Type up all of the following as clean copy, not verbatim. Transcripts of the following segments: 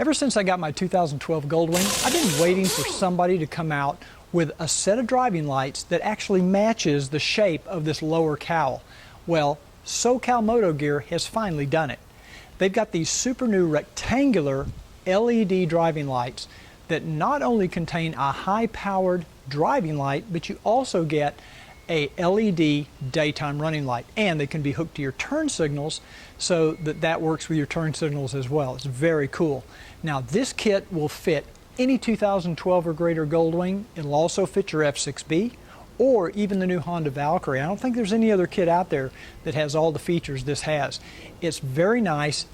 Ever since I got my 2012 Goldwing, I've been waiting for somebody to come out with a set of driving lights that actually matches the shape of this lower cowl. Well, SoCal Moto Gear has finally done it. They've got these super new rectangular LED driving lights that not only contain a high-powered driving light, but you also get a LED daytime running light, and they can be hooked to your turn signals so that works with your turn signals as well. It's very cool. Now this kit will fit any 2012 or greater Goldwing. It'll also fit your F6B or even the new Honda Valkyrie. I don't think there's any other kit out there that has all the features this has. It's very nice.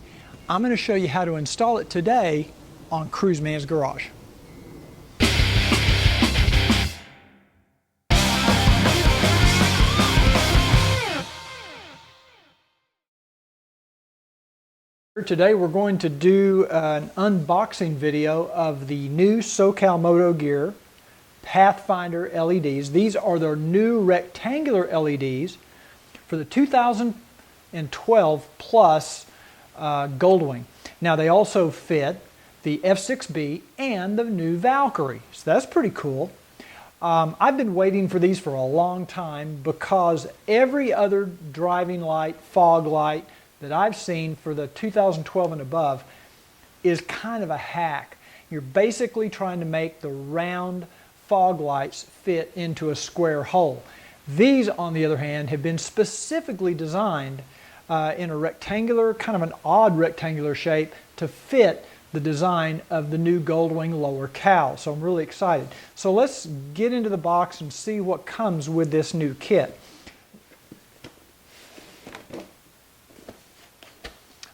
I'm going to show you how to install it today on Cruiseman's Garage. Today we're going to do an unboxing video of the new SoCal Moto Gear Pathfinder LEDs. These are their new rectangular LEDs for the 2012 plus Goldwing. Now they also fit the F6B and the new Valkyrie, so that's pretty cool. I've been waiting for these for a long time because every other driving light, fog light that I've seen for the 2012 and above is kind of a hack. You're basically trying to make the round fog lights fit into a square hole. These, on the other hand, have been specifically designed in a rectangular, kind of an odd rectangular shape to fit the design of the new Goldwing lower cowl. So I'm really excited. So let's get into the box and see what comes with this new kit.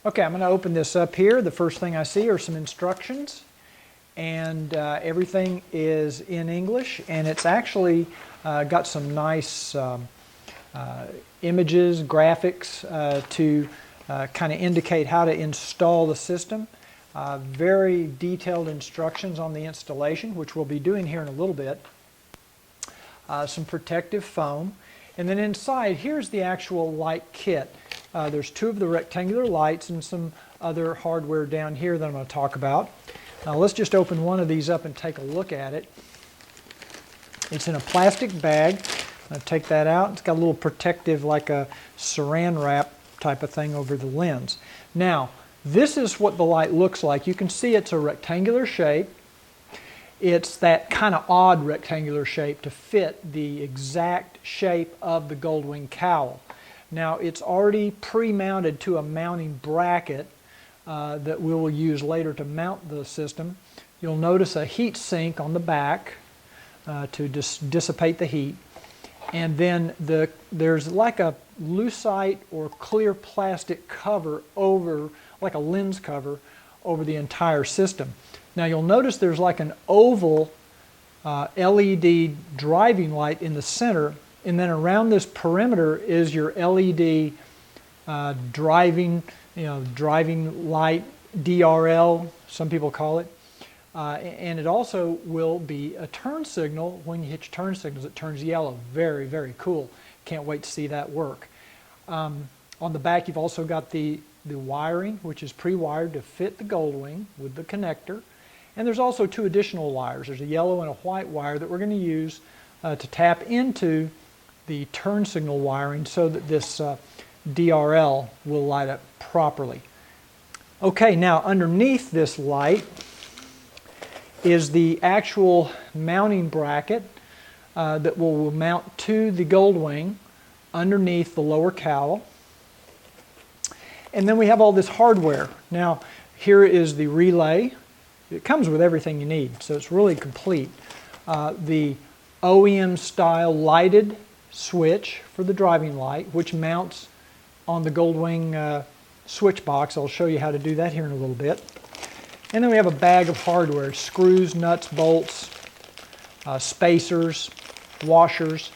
Okay, I'm going to open this up here. The first thing I see are some instructions, and everything is in English, and it's actually got some nice images, graphics to kind of indicate how to install the system. Very detailed instructions on the installation, which we'll be doing here in a little bit. Some protective foam, and then inside here's the actual light kit. There's two of the rectangular lights and some other hardware down here that I'm going to talk about. Now let's just open one of these up and take a look at it. It's in a plastic bag. I'll take that out. It's got a little protective, like a saran wrap type of thing over the lens. Now this is what the light looks like. You can see it's a rectangular shape. It's that kind of odd rectangular shape to fit the exact shape of the Goldwing cowl. Now it's already pre-mounted to a mounting bracket that we will use later to mount the system. You'll notice a heat sink on the back to dissipate the heat. And then there's like a lucite or clear plastic cover over, like a lens cover, over the entire system. Now you'll notice there's like an oval LED driving light in the center, and then around this perimeter is your LED driving light, DRL, some people call it. And it also will be a turn signal. When you hit your turn signals, it turns yellow. Very, very cool. Can't wait to see that work. On the back, you've also got the wiring, which is pre-wired to fit the Goldwing with the connector. And there's also two additional wires. There's a yellow and a white wire that we're going to use to tap into the turn signal wiring so that this DRL will light up properly. Okay, now underneath this light is the actual mounting bracket that will mount to the Goldwing underneath the lower cowl. And then we have all this hardware. Now here is the relay. It comes with everything you need, so it's really complete. The OEM style lighted switch for the driving light, which mounts on the Goldwing switch box. I'll show you how to do that here in a little bit. And then we have a bag of hardware: screws, nuts, bolts, spacers, washers,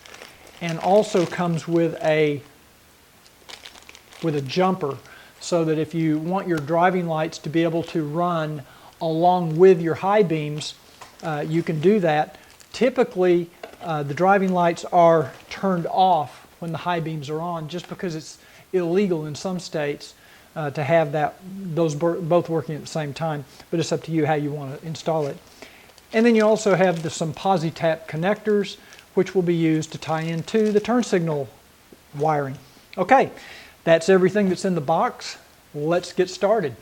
and also comes with a jumper, so that if you want your driving lights to be able to run along with your high beams, you can do that. Typically the driving lights are turned off when the high beams are on, just because it's illegal in some states to have those both working at the same time, but it's up to you how you want to install it. And then you also have some posi-tap connectors, which will be used to tie into the turn signal wiring. Okay, that's everything that's in the box. Let's get started.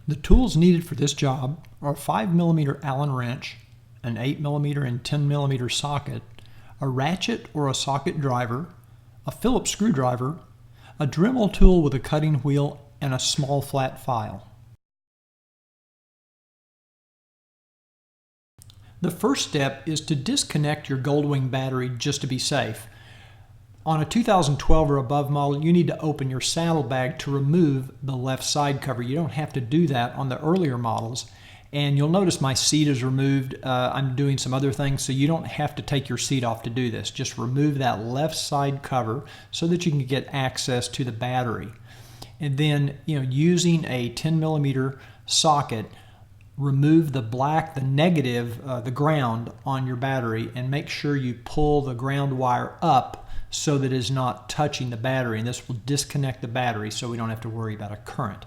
The tools needed for this job are a 5mm Allen wrench, an 8mm and 10mm socket, a ratchet or a socket driver, a Phillips screwdriver, a Dremel tool with a cutting wheel, and a small flat file. The first step is to disconnect your Goldwing battery just to be safe. On a 2012 or above model, you need to open your saddlebag to remove the left side cover. You don't have to do that on the earlier models. And you'll notice my seat is removed. I'm doing some other things, so you don't have to take your seat off to do this. Just remove that left side cover so that you can get access to the battery. And then, using a 10mm socket, remove the black, the negative, the ground on your battery, and make sure you pull the ground wire up so that it is not touching the battery, and this will disconnect the battery so we don't have to worry about a current.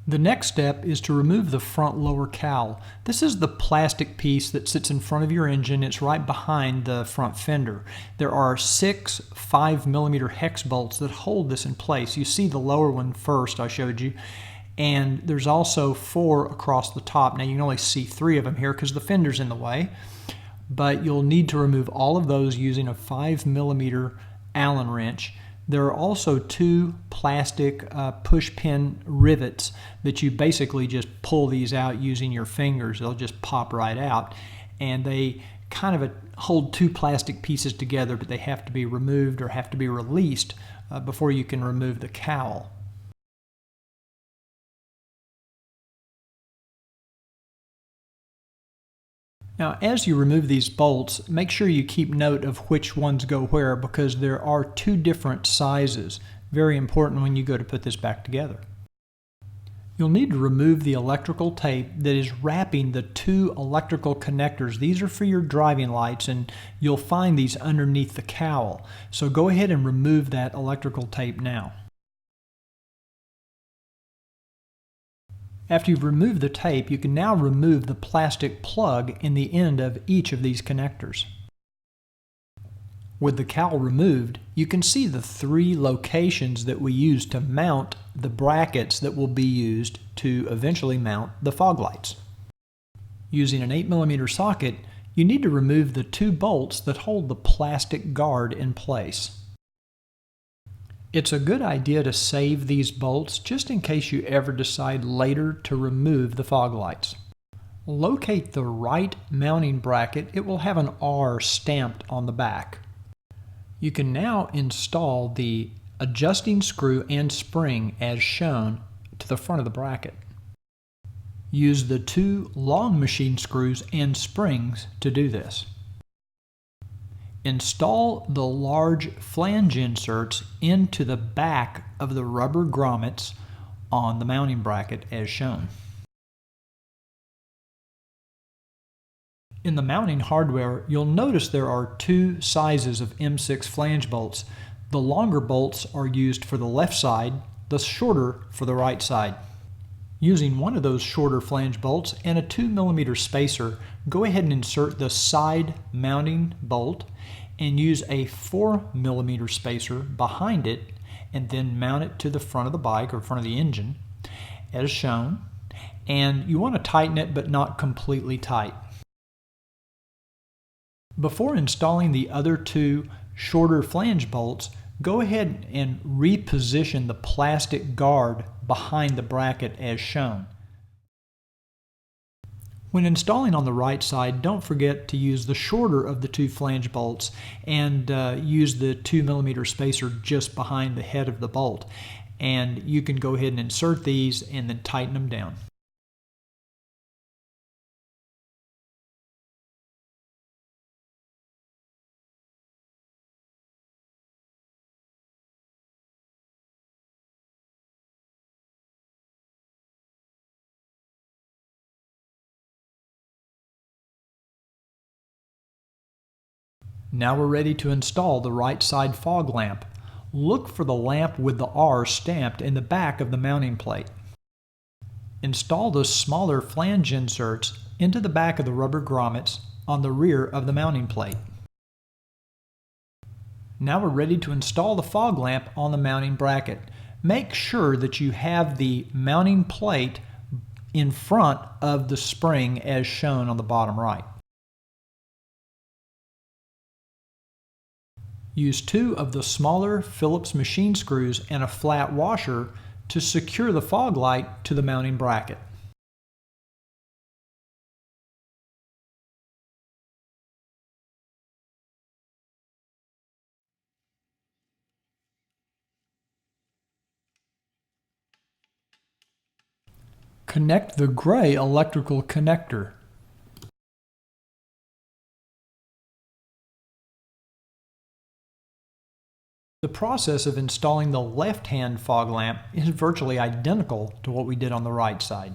The next step is to remove the front lower cowl. This is the plastic piece that sits in front of your engine. It's right behind the front fender. There are 6 5mm hex bolts that hold this in place. You see the lower one first I showed you, and there's also 4 across the top. Now you can only see 3 of them here because the fender's in the way, but you'll need to remove all of those using a 5mm Allen wrench. There are also 2 plastic push pin rivets that you basically just pull these out using your fingers. They'll just pop right out, and they kind of hold 2 plastic pieces together, but they have to be removed or have to be released before you can remove the cowl. Now, as you remove these bolts, make sure you keep note of which ones go where, because there are 2 different sizes. Very important when you go to put this back together. You'll need to remove the electrical tape that is wrapping the 2 electrical connectors. These are for your driving lights, and you'll find these underneath the cowl. So go ahead and remove that electrical tape now. After you've removed the tape, you can now remove the plastic plug in the end of each of these connectors. With the cowl removed, you can see the 3 locations that we use to mount the brackets that will be used to eventually mount the fog lights. Using an 8mm socket, you need to remove the 2 bolts that hold the plastic guard in place. It's a good idea to save these bolts just in case you ever decide later to remove the fog lights. Locate the right mounting bracket. It will have an R stamped on the back. You can now install the adjusting screw and spring as shown to the front of the bracket. Use the 2 long machine screws and springs to do this. Install the large flange inserts into the back of the rubber grommets on the mounting bracket as shown. In the mounting hardware, you'll notice there are 2 sizes of M6 flange bolts. The longer bolts are used for the left side, the shorter for the right side. Using one of those shorter flange bolts and a 2mm spacer, go ahead and insert the side mounting bolt and use a 4mm spacer behind it, and then mount it to the front of the bike or front of the engine as shown. And you want to tighten it, but not completely tight. Before installing the other 2 shorter flange bolts, go ahead and reposition the plastic guard behind the bracket as shown. When installing on the right side, don't forget to use the shorter of the 2 flange bolts and use the 2mm spacer just behind the head of the bolt. And you can go ahead and insert these and then tighten them down. Now we're ready to install the right side fog lamp. Look for the lamp with the R stamped in the back of the mounting plate. Install those smaller flange inserts into the back of the rubber grommets on the rear of the mounting plate. Now we're ready to install the fog lamp on the mounting bracket. Make sure that you have the mounting plate in front of the spring as shown on the bottom right. Use 2 of the smaller Phillips machine screws and a flat washer to secure the fog light to the mounting bracket. Connect the gray electrical connector. The process of installing the left-hand fog lamp is virtually identical to what we did on the right side.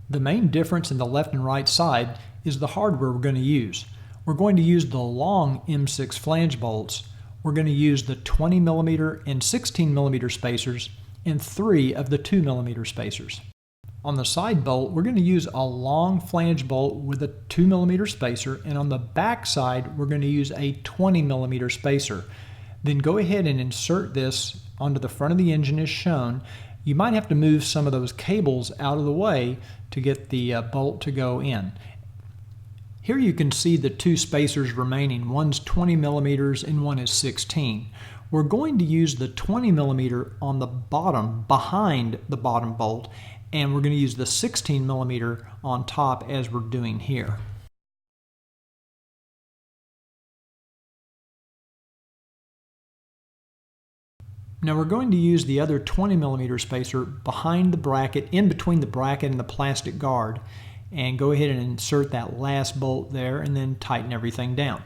The main difference in the left and right side is the hardware we're going to use. We're going to use the long M6 flange bolts. We're going to use the 20mm and 16mm spacers and 3 of the 2mm spacers. On the side bolt, we're going to use a long flange bolt with a 2mm spacer, and on the back side, we're going to use a 20mm spacer. Then go ahead and insert this onto the front of the engine as shown. You might have to move some of those cables out of the way to get the bolt to go in. Here you can see the 2 spacers remaining. One's 20mm and one is 16. We're going to use the 20mm on the bottom, behind the bottom bolt, and we're going to use the 16mm on top as we're doing here. Now we're going to use the other 20mm spacer behind the bracket, in between the bracket and the plastic guard, and go ahead and insert that last bolt there and then tighten everything down.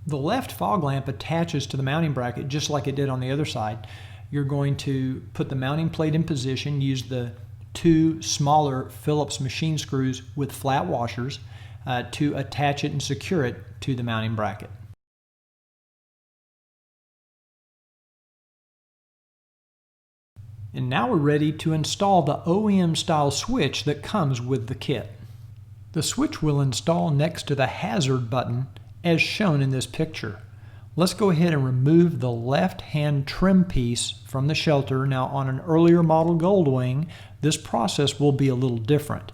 The left fog lamp attaches to the mounting bracket just like it did on the other side. You're going to put the mounting plate in position, use the 2 smaller Phillips machine screws with flat washers to attach it and secure it to the mounting bracket. And now we're ready to install the OEM style switch that comes with the kit. The switch will install next to the hazard button as shown in this picture. Let's go ahead and remove the left-hand trim piece from the shelter. Now on an earlier model Goldwing, this process will be a little different.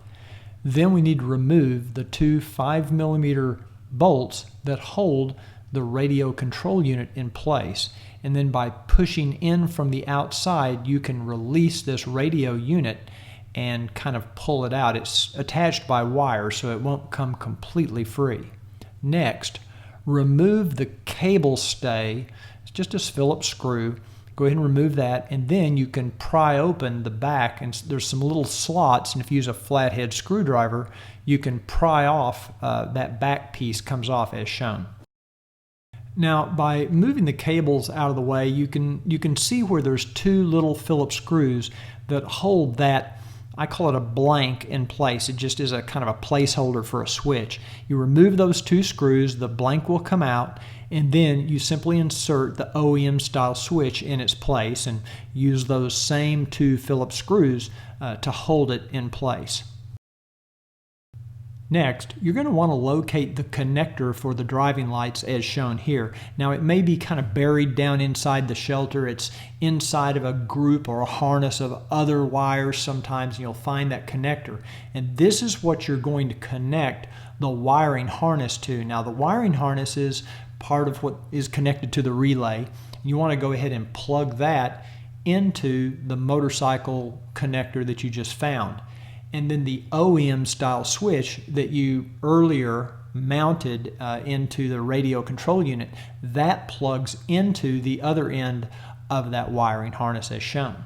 Then we need to remove the 2 5mm bolts that hold the radio control unit in place. And then by pushing in from the outside, you can release this radio unit and kind of pull it out. It's attached by wire, so it won't come completely free. Next, remove the cable stay. It's just a Phillips screw. Go ahead and remove that, and then you can pry open the back, and there's some little slots, and if you use a flathead screwdriver, you can pry off that back piece comes off as shown. Now, by moving the cables out of the way, you can see where there's 2 little Phillips screws that hold that, I call it a blank, in place. It just is a kind of a placeholder for a switch. You remove those 2 screws, the blank will come out, and then you simply insert the OEM style switch in its place and use those same 2 Phillips screws to hold it in place. Next, you're going to want to locate the connector for the driving lights as shown here. Now it may be kind of buried down inside the shelter. It's inside of a group or a harness of other wires sometimes, and you'll find that connector. And this is what you're going to connect the wiring harness to. Now the wiring harness is part of what is connected to the relay. You want to go ahead and plug that into the motorcycle connector that you just found. And then the OEM style switch that you earlier mounted into the radio control unit. That plugs into the other end of that wiring harness as shown.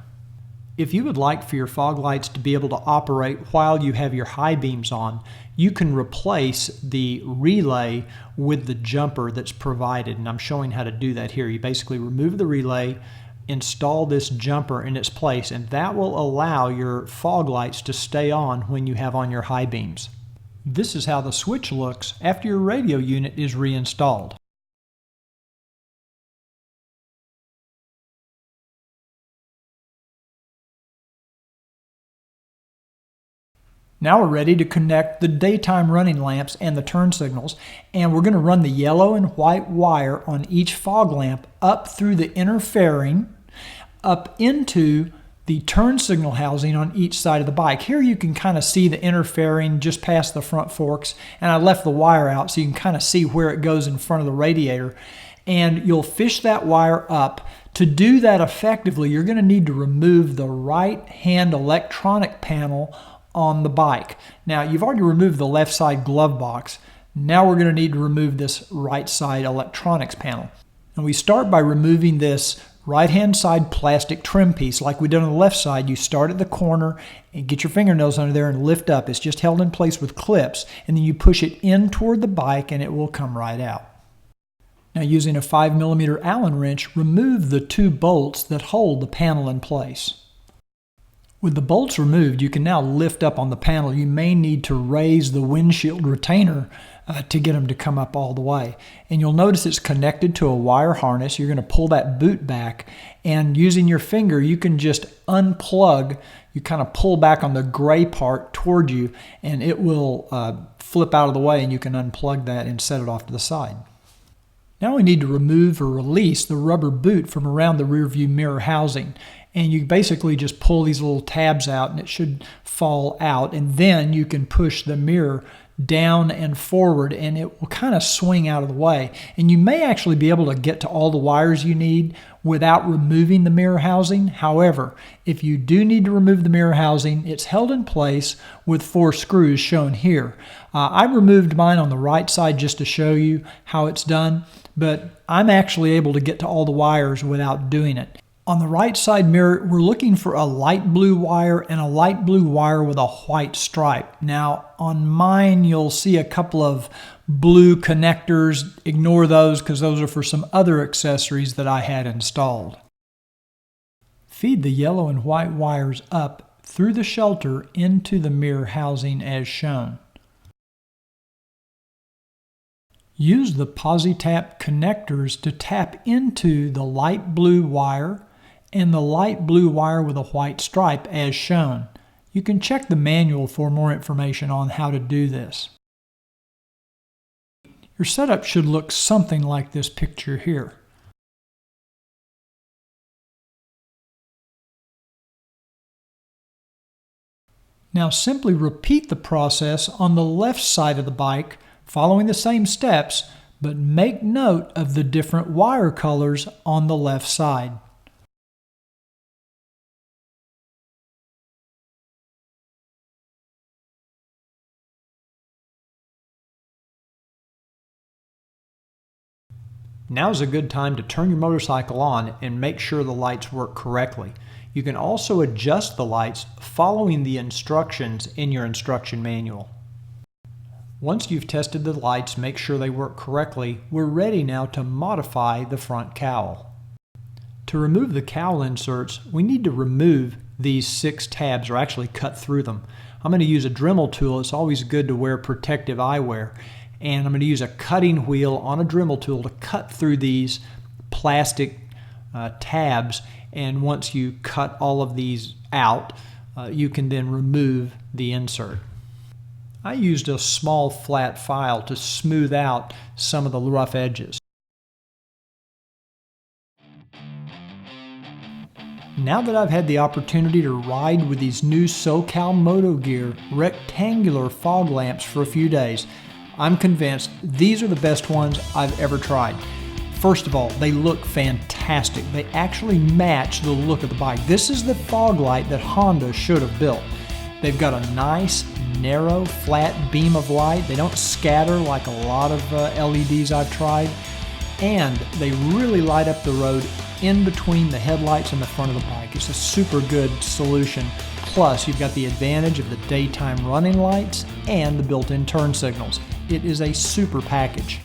If you would like for your fog lights to be able to operate while you have your high beams on, you can replace the relay with the jumper that's provided, and I'm showing how to do that here. You basically remove the relay, install this jumper in its place, and that will allow your fog lights to stay on when you have on your high beams. This is how the switch looks after your radio unit is reinstalled. Now we're ready to connect the daytime running lamps and the turn signals, and we're going to run the yellow and white wire on each fog lamp up through the inner fairing, up into the turn signal housing on each side of the bike. Here you can kind of see the inner fairing just past the front forks, and I left the wire out so you can kind of see where it goes in front of the radiator. And you'll fish that wire up. To do that effectively, you're going to need to remove the right-hand electronic panel on the bike. Now, you've already removed the left side glove box. Now we're going to need to remove this right side electronics panel. And we start by removing this right-hand side plastic trim piece like we did on the left side. You start at the corner and get your fingernails under there and lift up. It's just held in place with clips, and then you push it in toward the bike and it will come right out. Now, using a 5mm Allen wrench, remove the 2 bolts that hold the panel in place. With the bolts removed, you can now lift up on the panel. You may need to raise the windshield retainer to get them to come up all the way. And you'll notice it's connected to a wire harness. You're going to pull that boot back, and using your finger, you can just unplug. You kind of pull back on the gray part toward you, and it will flip out of the way, and you can unplug that and set it off to the side. Now we need to remove or release the rubber boot from around the rear view mirror housing. And you basically just pull these little tabs out and it should fall out. And then you can push the mirror down and forward and it will kind of swing out of the way. And you may actually be able to get to all the wires you need without removing the mirror housing. However, if you do need to remove the mirror housing, it's held in place with 4 screws shown here. I removed mine on the right side just to show you how it's done, but I'm actually able to get to all the wires without doing it. On the right side mirror, we're looking for a light blue wire and a light blue wire with a white stripe. Now, on mine, you'll see a couple of blue connectors. Ignore those because those are for some other accessories that I had installed. Feed the yellow and white wires up through the shelter into the mirror housing as shown. Use the PosiTap connectors to tap into the light blue wire and the light blue wire with a white stripe as shown. You can check the manual for more information on how to do this. Your setup should look something like this picture here. Now simply repeat the process on the left side of the bike, following the same steps, but make note of the different wire colors on the left side. Now is a good time to turn your motorcycle on and make sure the lights work correctly. You can also adjust the lights following the instructions in your instruction manual. Once you've tested the lights, make sure they work correctly, we're ready now to modify the front cowl. To remove the cowl inserts, we need to remove these 6 tabs, or actually cut through them. I'm going to use a Dremel tool. It's always good to wear protective eyewear. And I'm going to use a cutting wheel on a Dremel tool to cut through these plastic tabs. And once you cut all of these out, you can then remove the insert. I used a small flat file to smooth out some of the rough edges. Now that I've had the opportunity to ride with these new SoCal Moto Gear rectangular fog lamps for a few days, I'm convinced these are the best ones I've ever tried. First of all, they look fantastic. They actually match the look of the bike. This is the fog light that Honda should have built. They've got a nice narrow, flat beam of light. They don't scatter like a lot of LEDs I've tried. And they really light up the road in between the headlights and the front of the bike. It's a super good solution. Plus, you've got the advantage of the daytime running lights and the built-in turn signals. It is a super package.